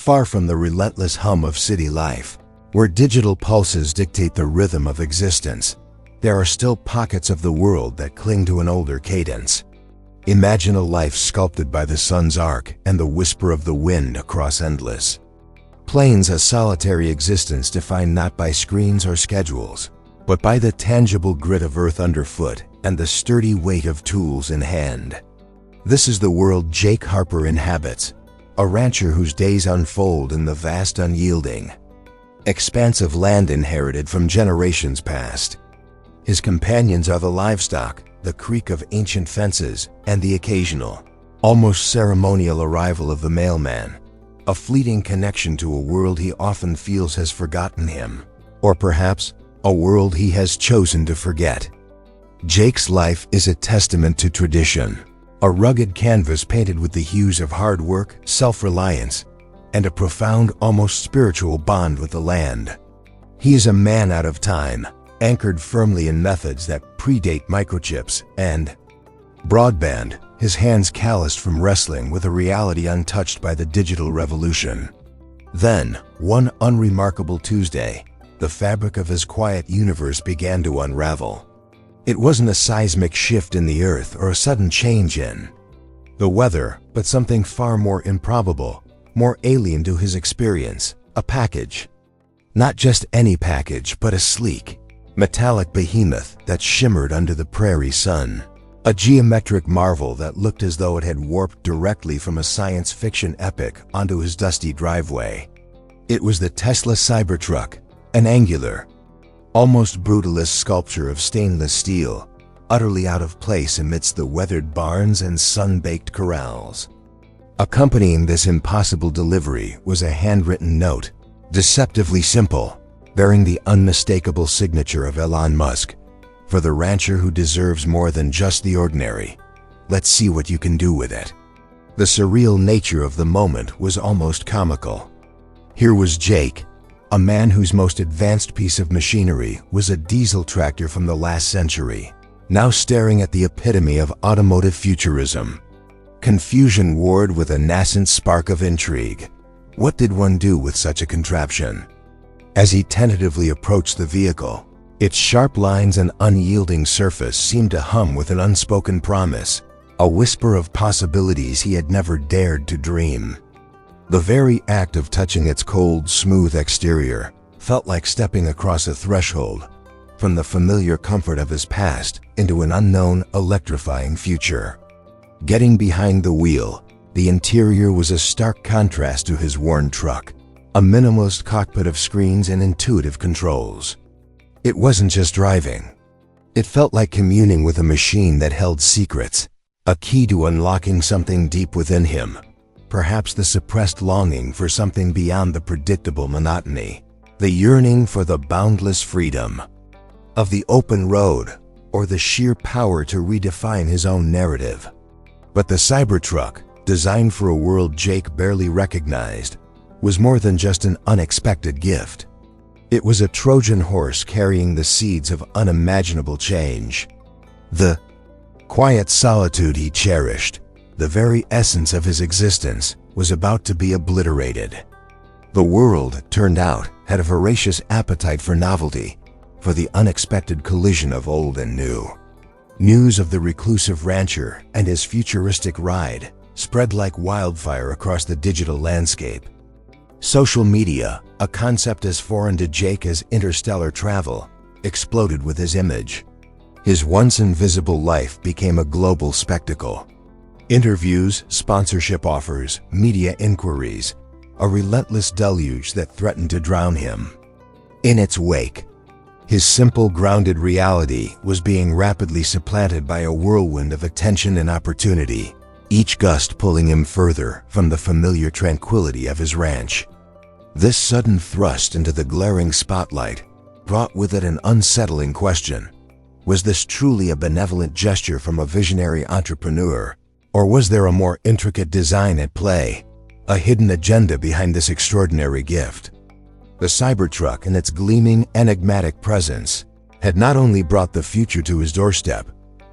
far from the relentless hum of city life, where digital pulses dictate the rhythm of existence. There are still pockets of the world that cling to an older cadence. Imagine a life sculpted by the sun's arc and the whisper of the wind across endless plains, a solitary existence defined not by screens or schedules, but by the tangible grit of earth underfoot and the sturdy weight of tools in hand. This is the world Jake Harper inhabits, a rancher whose days unfold in the vast, unyielding expanse of land inherited from generations past. His companions are the livestock, the creak of ancient fences, and the occasional, almost ceremonial arrival of the mailman, a fleeting connection to a world he often feels has forgotten him, or perhaps a world he has chosen to forget. Jake's life is a testament to tradition, a rugged canvas painted with the hues of hard work, self-reliance, and a profound, almost spiritual bond with the land. He is a man out of time, anchored firmly in methods that predate microchips and broadband, his hands calloused from wrestling with a reality untouched by the digital revolution. Then, one unremarkable Tuesday, the fabric of his quiet universe began to unravel. It wasn't a seismic shift in the earth or a sudden change in the weather, but something far more improbable, more alien to his experience, a package. Not just any package, but a sleek, metallic behemoth that shimmered under the prairie sun. A geometric marvel that looked as though it had warped directly from a science fiction epic onto his dusty driveway. It was the Tesla Cybertruck, an angular, almost brutalist sculpture of stainless steel, utterly out of place amidst the weathered barns and sun-baked corrals. Accompanying this impossible delivery was a handwritten note, deceptively simple, bearing the unmistakable signature of Elon Musk. For the rancher who deserves more than just the ordinary. Let's see what you can do with it. The surreal nature of the moment was almost comical. Here was Jake, a man whose most advanced piece of machinery was a diesel tractor from the last century, now staring at the epitome of automotive futurism. Confusion warred with a nascent spark of intrigue. What did one do with such a contraption? As he tentatively approached the vehicle, its sharp lines and unyielding surface seemed to hum with an unspoken promise, a whisper of possibilities he had never dared to dream. The very act of touching its cold, smooth exterior felt like stepping across a threshold, from the familiar comfort of his past into an unknown, electrifying future. Getting behind the wheel, the interior was a stark contrast to his worn truck, a minimalist cockpit of screens and intuitive controls. It wasn't just driving. It felt like communing with a machine that held secrets, a key to unlocking something deep within him, perhaps the suppressed longing for something beyond the predictable monotony, the yearning for the boundless freedom of the open road, or the sheer power to redefine his own narrative. But the Cybertruck, designed for a world Jake barely recognized, was more than just an unexpected gift. It was a Trojan horse carrying the seeds of unimaginable change. The quiet solitude he cherished, the very essence of his existence, was about to be obliterated. The world, turned out, had a voracious appetite for novelty, for the unexpected collision of old and new. News of the reclusive rancher and his futuristic ride spread like wildfire across the digital landscape. Social media, a concept as foreign to Jake as interstellar travel, exploded with his image. His once invisible life became a global spectacle. Interviews, sponsorship offers, media inquiries, a relentless deluge that threatened to drown him. In its wake, his simple, grounded reality was being rapidly supplanted by a whirlwind of attention and opportunity, each gust pulling him further from the familiar tranquility of his ranch. This sudden thrust into the glaring spotlight brought with it an unsettling question. Was this truly a benevolent gesture from a visionary entrepreneur, or was there a more intricate design at play, a hidden agenda behind this extraordinary gift? The Cybertruck and its gleaming, enigmatic presence had not only brought the future to his doorstep,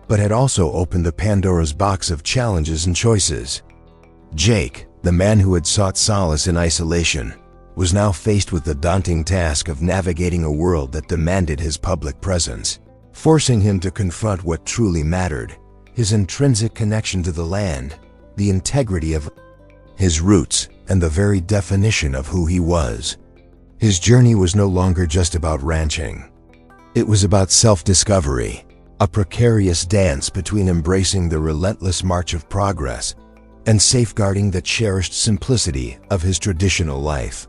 but had also opened the Pandora's box of challenges and choices. Jake, The man who had sought solace in isolation was now faced with the daunting task of navigating a world that demanded his public presence, forcing him to confront what truly mattered: his intrinsic connection to the land, the integrity of his roots, and the very definition of who he was. His journey was no longer just about ranching. It was about self-discovery, a precarious dance between embracing the relentless march of progress and safeguarding the cherished simplicity of his traditional life.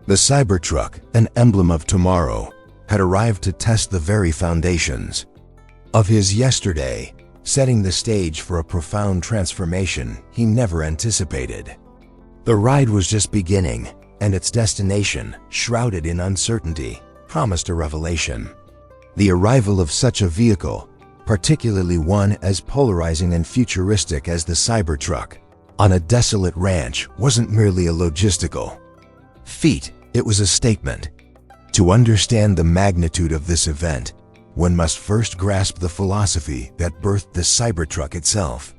The Cybertruck, an emblem of tomorrow, had arrived to test the very foundations of his yesterday, setting the stage for a profound transformation he never anticipated. The ride was just beginning, and its destination, shrouded in uncertainty, promised a revelation. The arrival of such a vehicle, particularly one as polarizing and futuristic as the Cybertruck, on a desolate ranch wasn't merely a logistical feat, it was a statement. To understand the magnitude of this event, one must first grasp the philosophy that birthed the Cybertruck itself.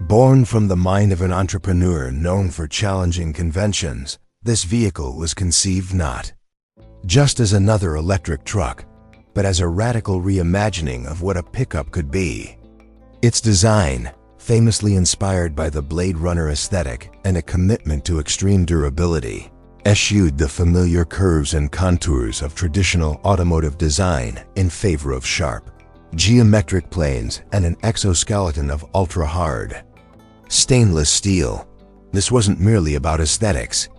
Born from the mind of an entrepreneur known for challenging conventions, this vehicle was conceived not just as another electric truck, but as a radical reimagining of what a pickup could be. Its design, famously inspired by the Blade Runner aesthetic and a commitment to extreme durability, eschewed the familiar curves and contours of traditional automotive design in favor of sharp, geometric planes and an exoskeleton of ultra-hard stainless steel. This wasn't merely about aesthetics.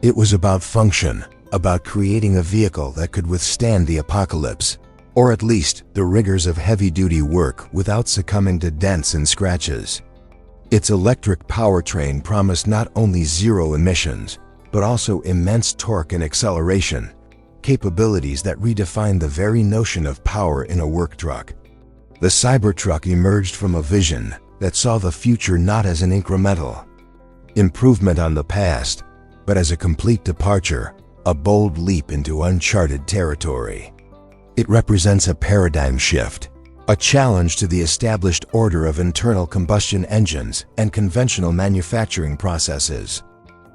It was about function, about creating a vehicle that could withstand the apocalypse, or at least the rigors of heavy-duty work without succumbing to dents and scratches. Its electric powertrain promised not only zero emissions, but also immense torque and acceleration, capabilities that redefined the very notion of power in a work truck. The Cybertruck emerged from a vision that saw the future not as an incremental improvement on the past, but as a complete departure, a bold leap into uncharted territory. It represents a paradigm shift, a challenge to the established order of internal combustion engines and conventional manufacturing processes.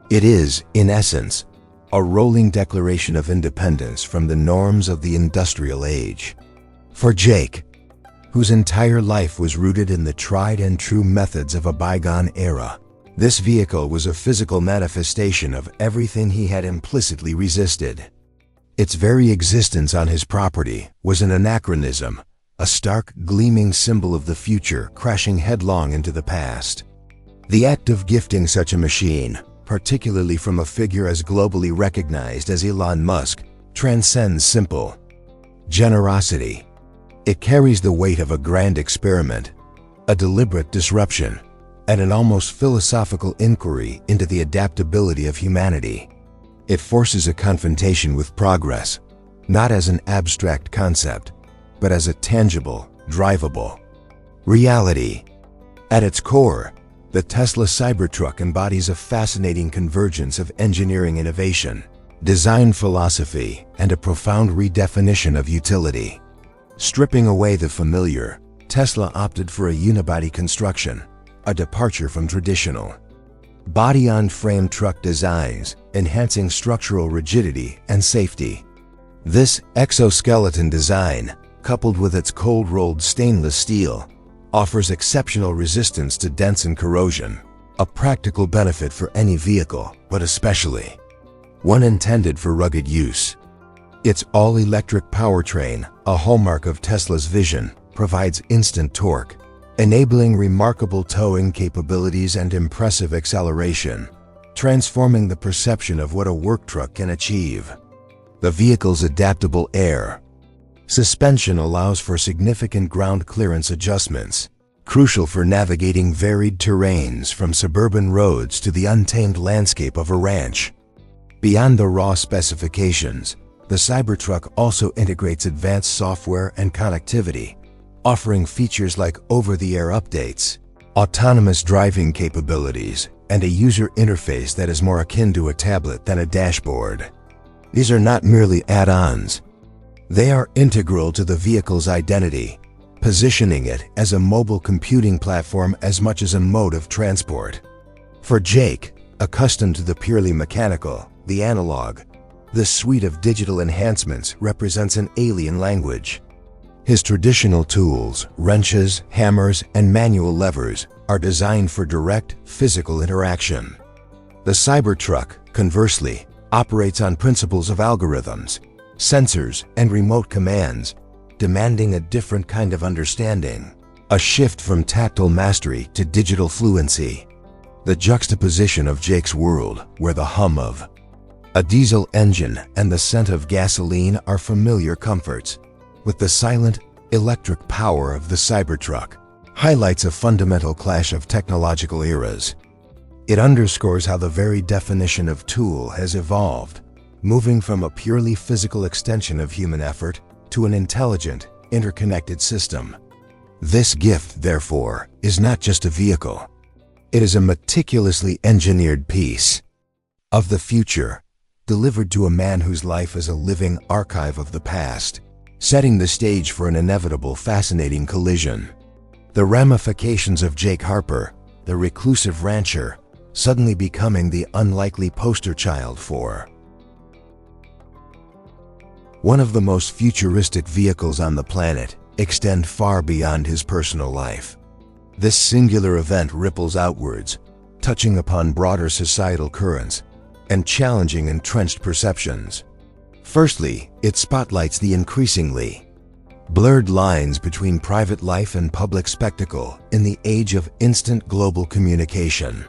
It is, in essence, a rolling declaration of independence from the norms of the industrial age. For Jake, whose entire life was rooted in the tried and true methods of a bygone era, this vehicle was a physical manifestation of everything he had implicitly resisted. Its very existence on his property was an anachronism, a stark, gleaming symbol of the future crashing headlong into the past. The act of gifting such a machine, particularly from a figure as globally recognized as Elon Musk, transcends simple generosity. It carries the weight of a grand experiment, a deliberate disruption, and an almost philosophical inquiry into the adaptability of humanity. It forces a confrontation with progress, not as an abstract concept, but as a tangible, drivable reality. At its core, the Tesla Cybertruck embodies a fascinating convergence of engineering innovation, design philosophy, and a profound redefinition of utility. Stripping away the familiar, Tesla opted for a unibody construction, a departure from traditional body-on-frame truck designs, enhancing structural rigidity and safety. This exoskeleton design, coupled with its cold-rolled stainless steel, offers exceptional resistance to dents and corrosion, a practical benefit for any vehicle, but especially one intended for rugged use. Its all-electric powertrain, a hallmark of Tesla's vision, provides instant torque, enabling remarkable towing capabilities and impressive acceleration, transforming the perception of what a work truck can achieve. The vehicle's adaptable air suspension allows for significant ground clearance adjustments, crucial for navigating varied terrains from suburban roads to the untamed landscape of a ranch. Beyond the raw specifications, the Cybertruck also integrates advanced software and connectivity, offering features like over-the-air updates, autonomous driving capabilities, and a user interface that is more akin to a tablet than a dashboard. These are not merely add-ons. They are integral to the vehicle's identity, positioning it as a mobile computing platform as much as a mode of transport. For Jake, Accustomed to the purely mechanical, the analog, this suite of digital enhancements represents an alien language. His traditional tools, wrenches, hammers, and manual levers, are designed for direct, physical interaction. The Cybertruck, conversely, operates on principles of algorithms, sensors, and remote commands, demanding a different kind of understanding, a shift from tactile mastery to digital fluency. The juxtaposition of Jake's world, where the hum of a diesel engine and the scent of gasoline are familiar comforts, with the silent, electric power of the Cybertruck, highlights a fundamental clash of technological eras. It underscores how the very definition of tool has evolved, moving from a purely physical extension of human effort to an intelligent, interconnected system. This gift, therefore, is not just a vehicle. It is a meticulously engineered piece of the future, delivered to a man whose life is a living archive of the past, setting the stage for an inevitable, fascinating collision. The ramifications of Jake Harper, the reclusive rancher, suddenly becoming the unlikely poster child for one of the most futuristic vehicles on the planet, extend far beyond his personal life. This singular event ripples outwards, touching upon broader societal currents and challenging entrenched perceptions. Firstly, it spotlights the increasingly blurred lines between private life and public spectacle in the age of instant global communication.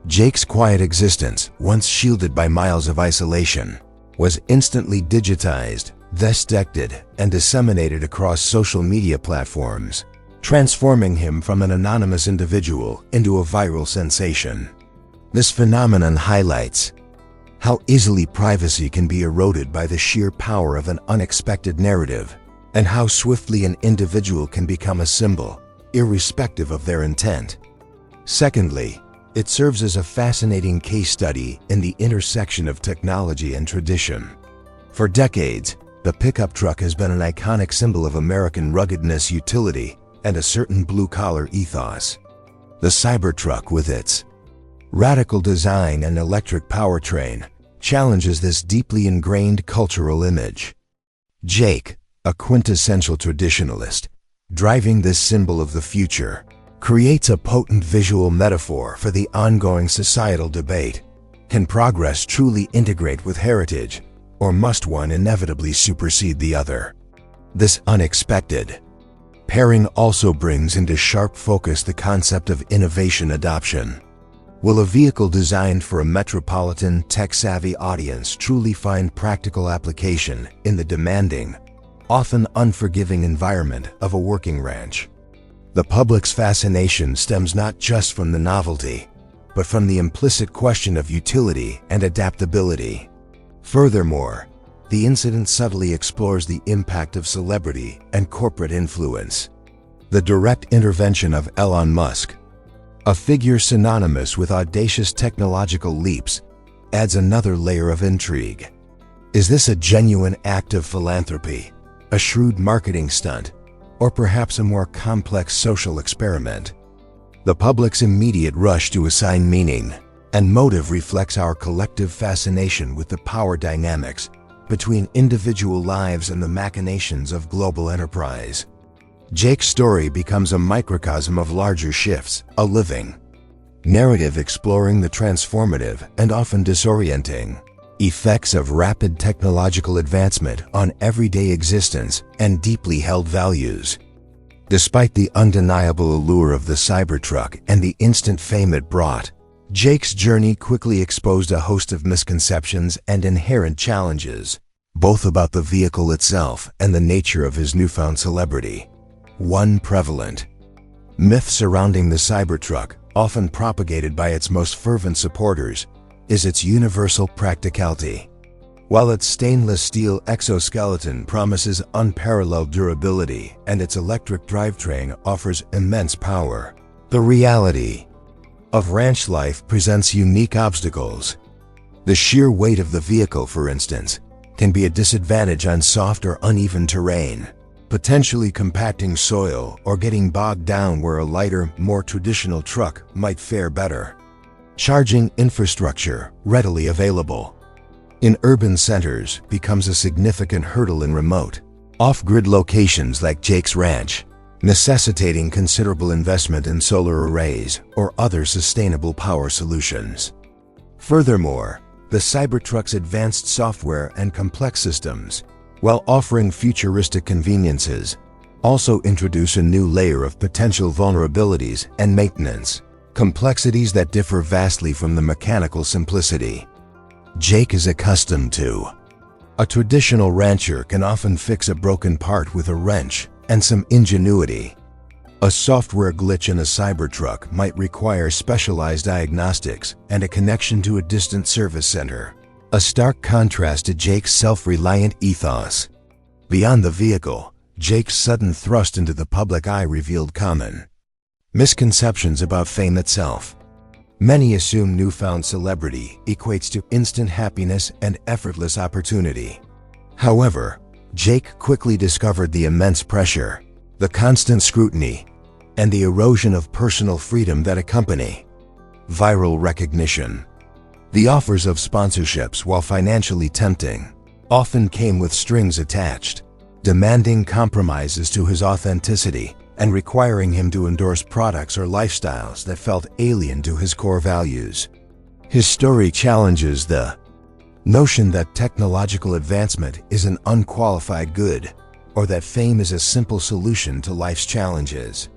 Jake's quiet existence, once shielded by miles of isolation, was instantly digitized, dissected, and disseminated across social media platforms, transforming him from an anonymous individual into a viral sensation. This phenomenon highlights how easily privacy can be eroded by the sheer power of an unexpected narrative, and how swiftly an individual can become a symbol, irrespective of their intent. Secondly, it serves as a fascinating case study in the intersection of technology and tradition. For decades, the pickup truck has been an iconic symbol of American ruggedness, utility, and a certain blue-collar ethos. The Cybertruck, with its radical design and electric powertrain, challenges this deeply ingrained cultural image. Jake, a quintessential traditionalist, driving this symbol of the future, creates a potent visual metaphor for the ongoing societal debate. Can progress truly integrate with heritage, or must one inevitably supersede the other? This unexpected pairing also brings into sharp focus the concept of innovation adoption. Will a vehicle designed for a metropolitan, tech-savvy audience truly find practical application in the demanding, often unforgiving environment of a working ranch? The public's fascination stems not just from the novelty, but from the implicit question of utility and adaptability. Furthermore, the incident subtly explores the impact of celebrity and corporate influence. The direct intervention of Elon Musk, a figure synonymous with audacious technological leaps, adds another layer of intrigue. Is this a genuine act of philanthropy, a shrewd marketing stunt, or perhaps a more complex social experiment? The public's immediate rush to assign meaning and motive reflects our collective fascination with the power dynamics between individual lives and the machinations of global enterprise. Jake's story becomes a microcosm of larger shifts, a living narrative exploring the transformative and often disorienting effects of rapid technological advancement on everyday existence and deeply held values. Despite the undeniable allure of the Cybertruck and the instant fame it brought, Jake's journey quickly exposed a host of misconceptions and inherent challenges, both about the vehicle itself and the nature of his newfound celebrity. One prevalent myth surrounding the Cybertruck, often propagated by its most fervent supporters, is its universal practicality. While its stainless steel exoskeleton promises unparalleled durability and its electric drivetrain offers immense power, the reality of ranch life presents unique obstacles. The sheer weight of the vehicle, for instance, can be a disadvantage on soft or uneven terrain, potentially compacting soil or getting bogged down where a lighter, more traditional truck might fare better. Charging infrastructure readily available in urban centers becomes a significant hurdle in remote, off-grid locations like Jake's ranch, necessitating considerable investment in solar arrays or other sustainable power solutions. Furthermore, the Cybertruck's advanced software and complex systems, while offering futuristic conveniences, also introduce a new layer of potential vulnerabilities and maintenance, complexities that differ vastly from the mechanical simplicity Jake is accustomed to. A traditional rancher can often fix a broken part with a wrench and some ingenuity. A software glitch in a Cybertruck might require specialized diagnostics and a connection to a distant service center, a stark contrast to Jake's self-reliant ethos. Beyond the vehicle, Jake's sudden thrust into the public eye revealed common misconceptions about fame itself. Many assume newfound celebrity equates to instant happiness and effortless opportunity. However, Jake quickly discovered the immense pressure, the constant scrutiny, and the erosion of personal freedom that accompany viral recognition. The offers of sponsorships, while financially tempting, often came with strings attached, demanding compromises to his authenticity and requiring him to endorse products or lifestyles that felt alien to his core values. His story challenges the notion that technological advancement is an unqualified good, or that fame is a simple solution to life's challenges.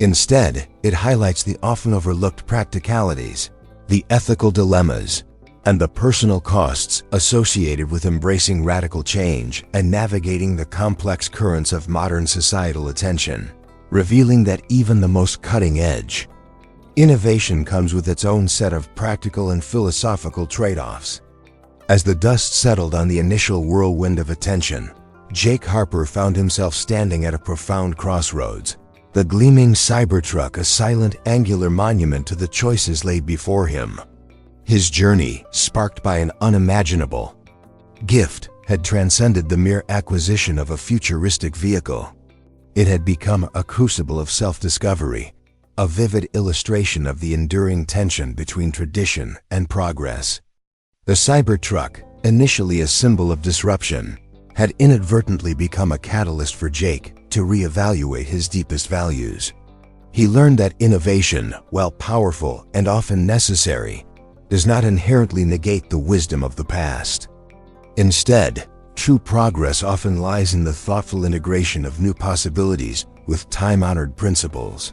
Instead, it highlights the often overlooked practicalities, the ethical dilemmas, and the personal costs associated with embracing radical change and navigating the complex currents of modern societal attention, revealing that even the most cutting-edge innovation comes with its own set of practical and philosophical trade-offs. As the dust settled on the initial whirlwind of attention, Jake Harper found himself standing at a profound crossroads, the gleaming Cybertruck a silent, angular monument to the choices laid before him. His journey, sparked by an unimaginable gift, had transcended the mere acquisition of a futuristic vehicle. It had become a crucible of self-discovery, a vivid illustration of the enduring tension between tradition and progress. The Cybertruck, initially a symbol of disruption, had inadvertently become a catalyst for Jake to reevaluate his deepest values. He learned that innovation, while powerful and often necessary, does not inherently negate the wisdom of the past. Instead, true progress often lies in the thoughtful integration of new possibilities with time-honored principles.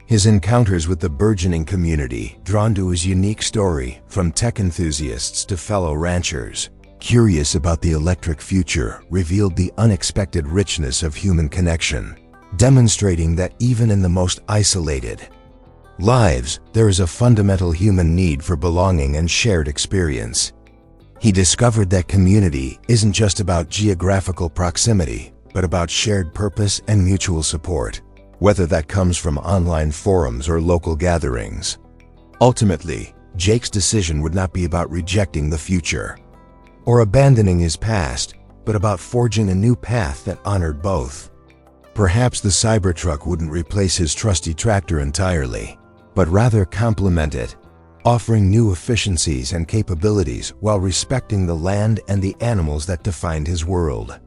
His encounters with the burgeoning community, drawn to his unique story, from tech enthusiasts to fellow ranchers, curious about the electric future, revealed the unexpected richness of human connection, demonstrating that even in the most isolated lives, there is a fundamental human need for belonging and shared experience. He discovered that community isn't just about geographical proximity, but about shared purpose and mutual support, whether that comes from online forums or local gatherings. Ultimately, Jake's decision would not be about rejecting the future or abandoning his past, but about forging a new path that honored both. Perhaps the Cybertruck wouldn't replace his trusty tractor entirely, but rather complement it, offering new efficiencies and capabilities while respecting the land and the animals that defined his world.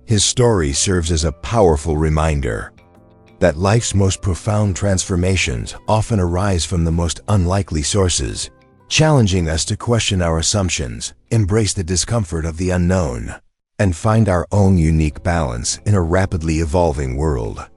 His story serves as a powerful reminder that life's most profound transformations often arise from the most unlikely sources, challenging us to question our assumptions, embrace the discomfort of the unknown, and find our own unique balance in a rapidly evolving world.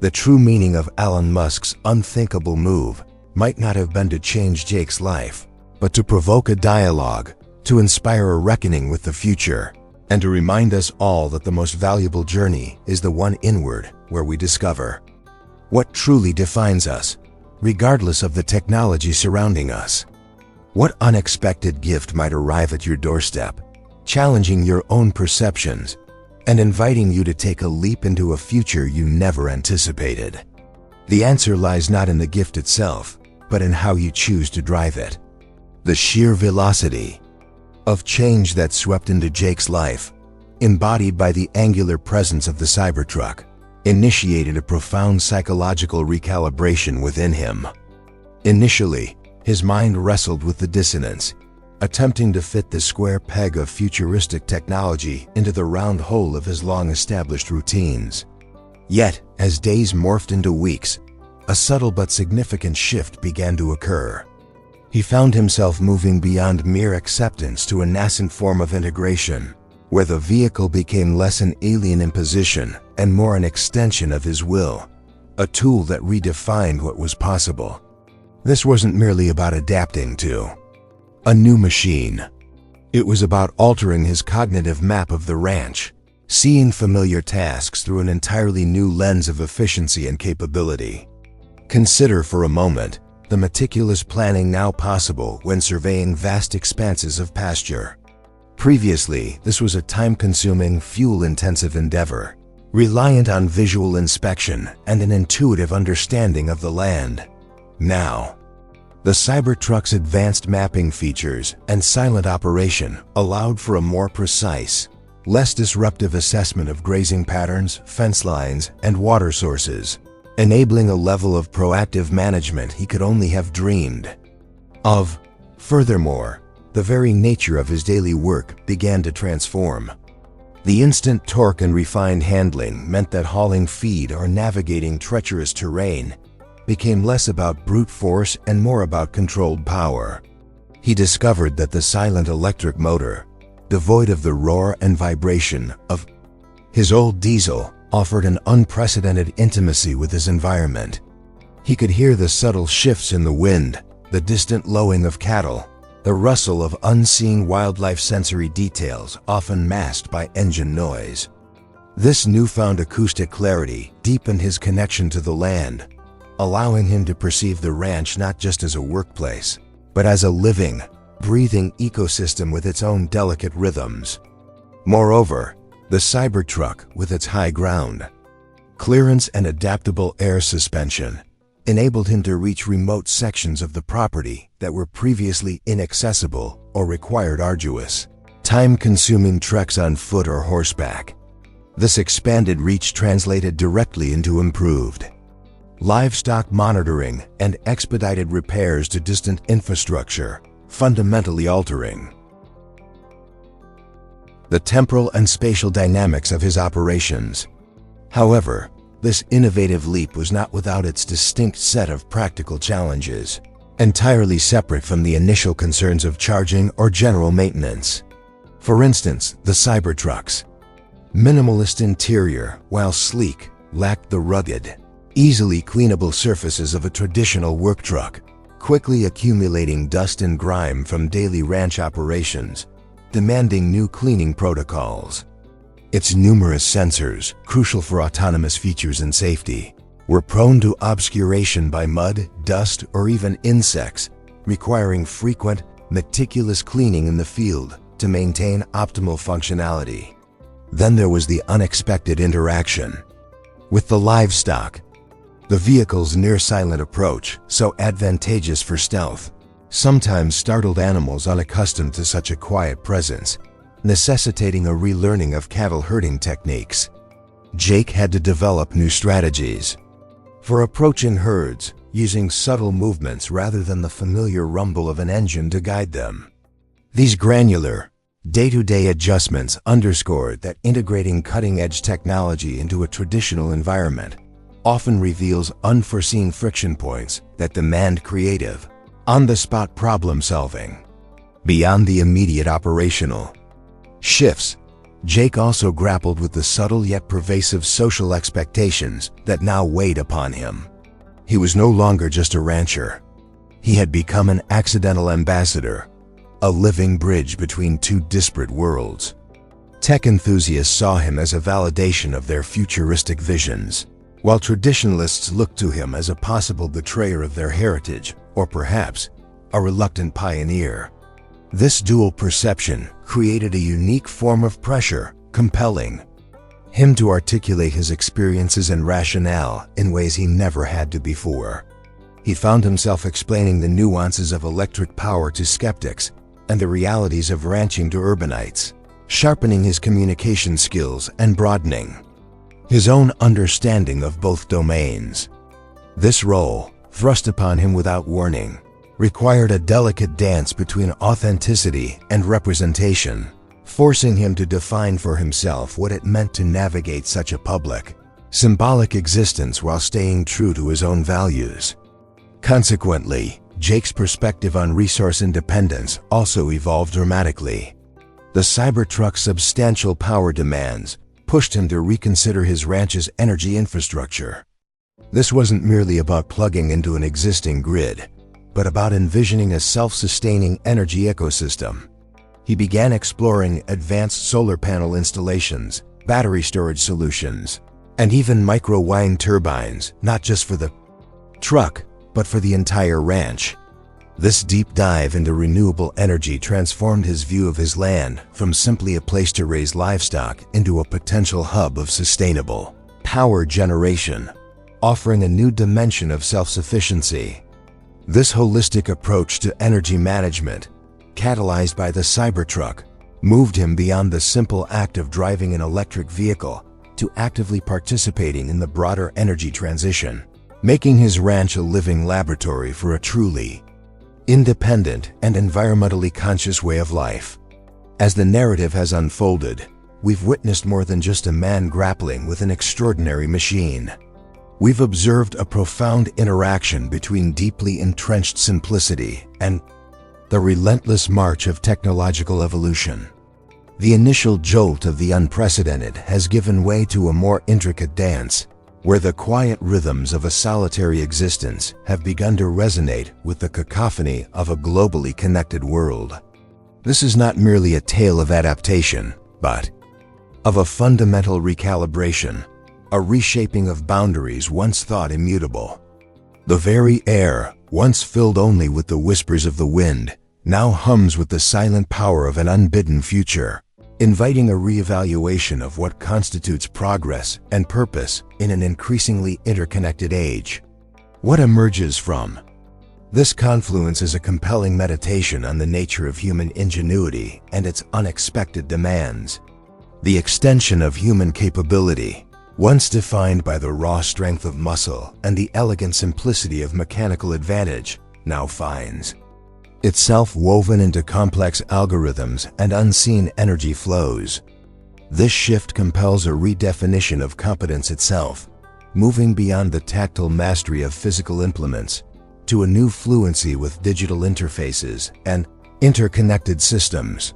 The true meaning of Elon Musk's unthinkable move might not have been to change Jake's life, but to provoke a dialogue, to inspire a reckoning with the future, and to remind us all that the most valuable journey is the one inward, where we discover what truly defines us, regardless of the technology surrounding us. What unexpected gift might arrive at your doorstep, challenging your own perceptions and inviting you to take a leap into a future you never anticipated? The answer lies not in the gift itself, but in how you choose to drive it. The sheer velocity of change that swept into Jake's life, embodied by the angular presence of the Cybertruck, initiated a profound psychological recalibration within him. Initially, His mind wrestled with the dissonance, attempting to fit the square peg of futuristic technology into the round hole of his long-established routines. Yet, as days morphed into weeks, a subtle but significant shift began to occur. He found himself moving beyond mere acceptance to a nascent form of integration, where the vehicle became less an alien imposition and more an extension of his will, a tool that redefined what was possible. This wasn't merely about adapting to a new machine. It was about altering his cognitive map of the ranch, seeing familiar tasks through an entirely new lens of efficiency and capability. Consider for a moment the meticulous planning now possible when surveying vast expanses of pasture. Previously, this was a time-consuming, fuel-intensive endeavor, reliant on visual inspection and an intuitive understanding of the land. Now, the Cybertruck's advanced mapping features and silent operation allowed for a more precise, less disruptive assessment of grazing patterns, fence lines, and water sources, enabling a level of proactive management he could only have dreamed of. Furthermore, the very nature of his daily work began to transform. The instant torque and refined handling meant that hauling feed or navigating treacherous terrain became less about brute force and more about controlled power. He discovered that the silent electric motor, devoid of the roar and vibration of his old diesel, offered an unprecedented intimacy with his environment. He could hear the subtle shifts in the wind, the distant lowing of cattle, the rustle of unseen wildlife sensory details often masked by engine noise. This newfound acoustic clarity deepened his connection to the land, allowing him to perceive the ranch not just as a workplace, but as a living, breathing ecosystem with its own delicate rhythms. Moreover, the Cybertruck, with its high ground clearance and adaptable air suspension, enabled him to reach remote sections of the property that were previously inaccessible or required arduous, time-consuming treks on foot or horseback. This expanded reach translated directly into improved livestock monitoring and expedited repairs to distant infrastructure, fundamentally altering the temporal and spatial dynamics of his operations. However, this innovative leap was not without its distinct set of practical challenges, entirely separate from the initial concerns of charging or general maintenance. For instance, the Cybertruck's minimalist interior, while sleek, lacked the rugged, easily cleanable surfaces of a traditional work truck, quickly accumulating dust and grime from daily ranch operations, demanding new cleaning protocols. Its numerous sensors, crucial for autonomous features and safety, were prone to obscuration by mud, dust, or even insects, requiring frequent, meticulous cleaning in the field to maintain optimal functionality. Then there was the unexpected interaction with the livestock. The vehicle's near-silent approach, so advantageous for stealth, sometimes startled animals unaccustomed to such a quiet presence, necessitating a relearning of cattle herding techniques. Jake had to develop new strategies for approaching herds, using subtle movements rather than the familiar rumble of an engine to guide them. These granular, day-to-day adjustments underscored that integrating cutting-edge technology into a traditional environment often reveals unforeseen friction points that demand creative, on-the-spot problem-solving. Beyond the immediate operational shifts, Jake also grappled with the subtle yet pervasive social expectations that now weighed upon him. He was no longer just a rancher. He had become an accidental ambassador, a living bridge between two disparate worlds. Tech enthusiasts saw him as a validation of their futuristic visions, while traditionalists looked to him as a possible betrayer of their heritage, or perhaps a reluctant pioneer. This dual perception created a unique form of pressure, compelling him to articulate his experiences and rationale in ways he never had to before. He found himself explaining the nuances of electric power to skeptics and the realities of ranching to urbanites, sharpening his communication skills and broadening his own understanding of both domains. This role, thrust upon him without warning, required a delicate dance between authenticity and representation, forcing him to define for himself what it meant to navigate such a public, symbolic existence while staying true to his own values. Consequently, Jake's perspective on resource independence also evolved dramatically. The Cybertruck's substantial power demands pushed him to reconsider his ranch's energy infrastructure. This wasn't merely about plugging into an existing grid, but about envisioning a self-sustaining energy ecosystem. He began exploring advanced solar panel installations, battery storage solutions, and even micro-wind turbines, not just for the truck, but for the entire ranch. This deep dive into renewable energy transformed his view of his land from simply a place to raise livestock into a potential hub of sustainable power generation, offering a new dimension of self-sufficiency. This holistic approach to energy management, catalyzed by the Cybertruck, moved him beyond the simple act of driving an electric vehicle to actively participating in the broader energy transition, making his ranch a living laboratory for a truly independent and environmentally conscious way of life. As the narrative has unfolded, we've witnessed more than just a man grappling with an extraordinary machine. We've observed a profound interaction between deeply entrenched simplicity and the relentless march of technological evolution. The initial jolt of the unprecedented has given way to a more intricate dance, where the quiet rhythms of a solitary existence have begun to resonate with the cacophony of a globally connected world. This is not merely a tale of adaptation, but of a fundamental recalibration, a reshaping of boundaries once thought immutable. The very air, once filled only with the whispers of the wind, now hums with the silent power of an unbidden future, inviting a reevaluation of what constitutes progress and purpose in an increasingly interconnected age. What emerges from this confluence is a compelling meditation on the nature of human ingenuity and its unexpected demands. The extension of human capability, once defined by the raw strength of muscle and the elegant simplicity of mechanical advantage, now finds itself woven into complex algorithms and unseen energy flows. This shift compels a redefinition of competence itself, moving beyond the tactile mastery of physical implements to a new fluency with digital interfaces and interconnected systems.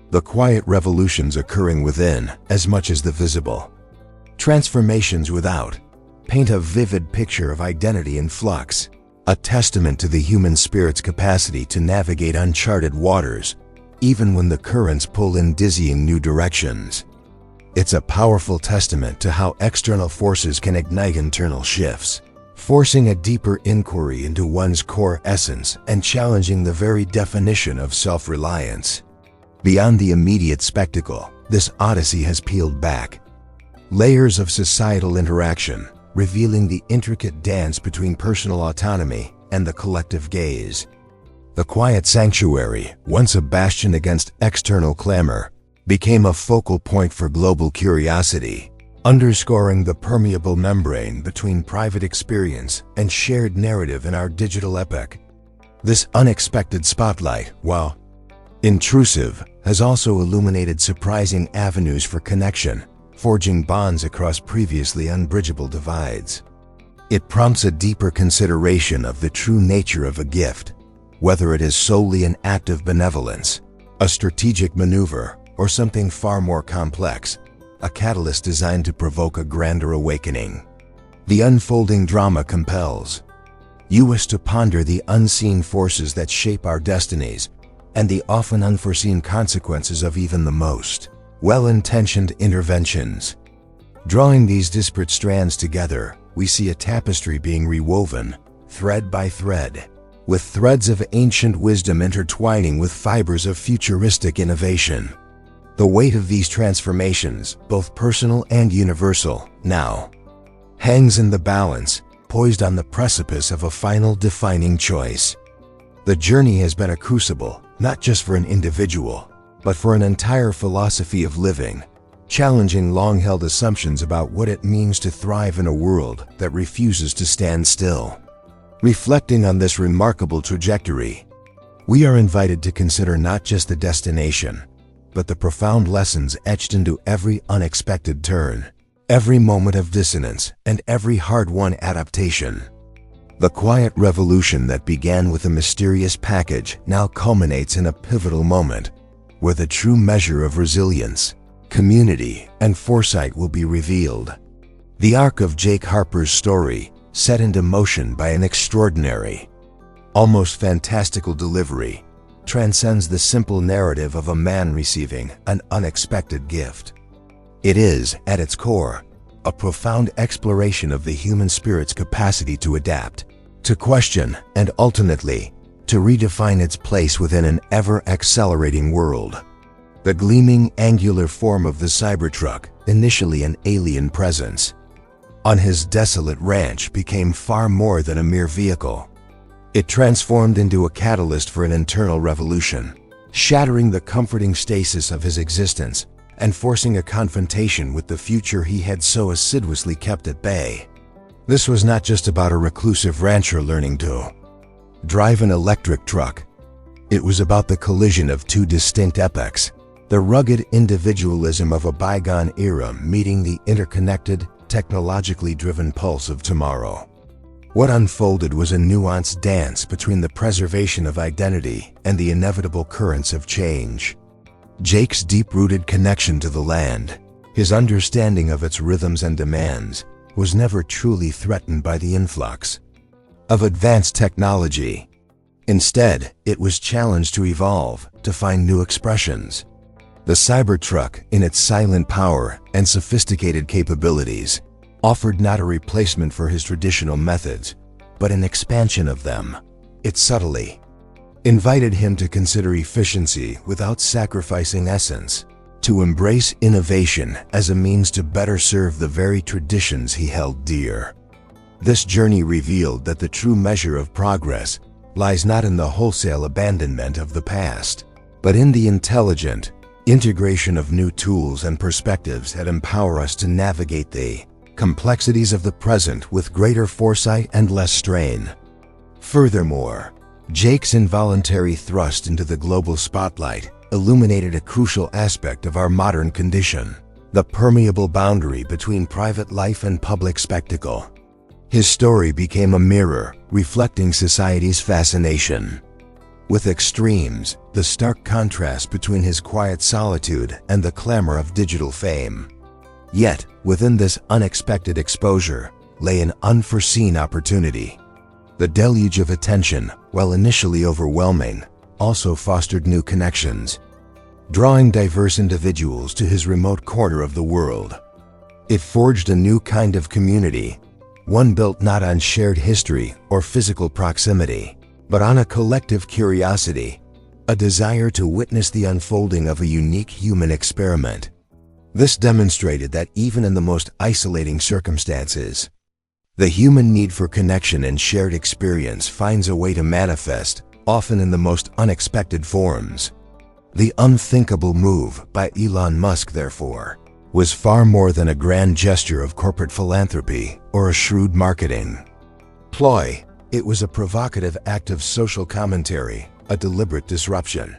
The quiet revolutions occurring within as much as the visible transformations without paint a vivid picture of identity in flux, a testament to the human spirit's capacity to navigate uncharted waters, even when the currents pull in dizzying new directions. It's a powerful testament to how external forces can ignite internal shifts, forcing a deeper inquiry into one's core essence and challenging the very definition of self-reliance. Beyond the immediate spectacle, this odyssey has peeled back layers of societal interaction, revealing the intricate dance between personal autonomy and the collective gaze. The quiet sanctuary, once a bastion against external clamor, became a focal point for global curiosity, underscoring the permeable membrane between private experience and shared narrative in our digital epoch. This unexpected spotlight, while intrusive, has also illuminated surprising avenues for connection, forging bonds across previously unbridgeable divides. It prompts a deeper consideration of the true nature of a gift, whether it is solely an act of benevolence, a strategic maneuver, or something far more complex, a catalyst designed to provoke a grander awakening. The unfolding drama compels us to ponder the unseen forces that shape our destinies and the often unforeseen consequences of even the most well-intentioned interventions. Drawing these disparate strands together, we see a tapestry being rewoven, thread by thread, with threads of ancient wisdom intertwining with fibers of futuristic innovation. The weight of these transformations, both personal and universal, now hangs in the balance, poised on the precipice of a final defining choice. The journey has been a crucible, not just for an individual, but for an entire philosophy of living, challenging long-held assumptions about what it means to thrive in a world that refuses to stand still. Reflecting on this remarkable trajectory, we are invited to consider not just the destination, but the profound lessons etched into every unexpected turn, every moment of dissonance, and every hard-won adaptation. The quiet revolution that began with a mysterious package now culminates in a pivotal moment, where the true measure of resilience, community, and foresight will be revealed. The arc of Jake Harper's story, set into motion by an extraordinary, almost fantastical delivery, transcends the simple narrative of a man receiving an unexpected gift. It is, at its core, a profound exploration of the human spirit's capacity to adapt, to question, and ultimately, to redefine its place within an ever-accelerating world. The gleaming, angular form of the Cybertruck, initially an alien presence, on his desolate ranch became far more than a mere vehicle. It transformed into a catalyst for an internal revolution, shattering the comforting stasis of his existence and forcing a confrontation with the future he had so assiduously kept at bay. This was not just about a reclusive rancher learning to drive an electric truck. It was about the collision of two distinct epochs, the rugged individualism of a bygone era meeting the interconnected, technologically driven pulse of tomorrow. What unfolded was a nuanced dance between the preservation of identity and the inevitable currents of change. Jake's deep-rooted connection to the land, his understanding of its rhythms and demands, was never truly threatened by the influx of advanced technology. Instead, it was challenged to evolve, to find new expressions. The Cybertruck, in its silent power and sophisticated capabilities, offered not a replacement for his traditional methods, but an expansion of them. It subtly invited him to consider efficiency without sacrificing essence, to embrace innovation as a means to better serve the very traditions he held dear. This journey revealed that the true measure of progress lies not in the wholesale abandonment of the past, but in the intelligent integration of new tools and perspectives that empower us to navigate the complexities of the present with greater foresight and less strain. Furthermore, Jake's involuntary thrust into the global spotlight illuminated a crucial aspect of our modern condition, the permeable boundary between private life and public spectacle. His story became a mirror reflecting society's fascination with extremes, the stark contrast between his quiet solitude and the clamor of digital fame. Yet, within this unexpected exposure lay an unforeseen opportunity. The deluge of attention, while initially overwhelming, also fostered new connections, drawing diverse individuals to his remote corner of the world. It forged a new kind of community, one built not on shared history or physical proximity, but on a collective curiosity, a desire to witness the unfolding of a unique human experiment. This demonstrated that even in the most isolating circumstances, the human need for connection and shared experience finds a way to manifest, often in the most unexpected forms. The unthinkable move by Elon Musk, therefore, was far more than a grand gesture of corporate philanthropy or a shrewd marketing ploy. It was a provocative act of social commentary, a deliberate disruption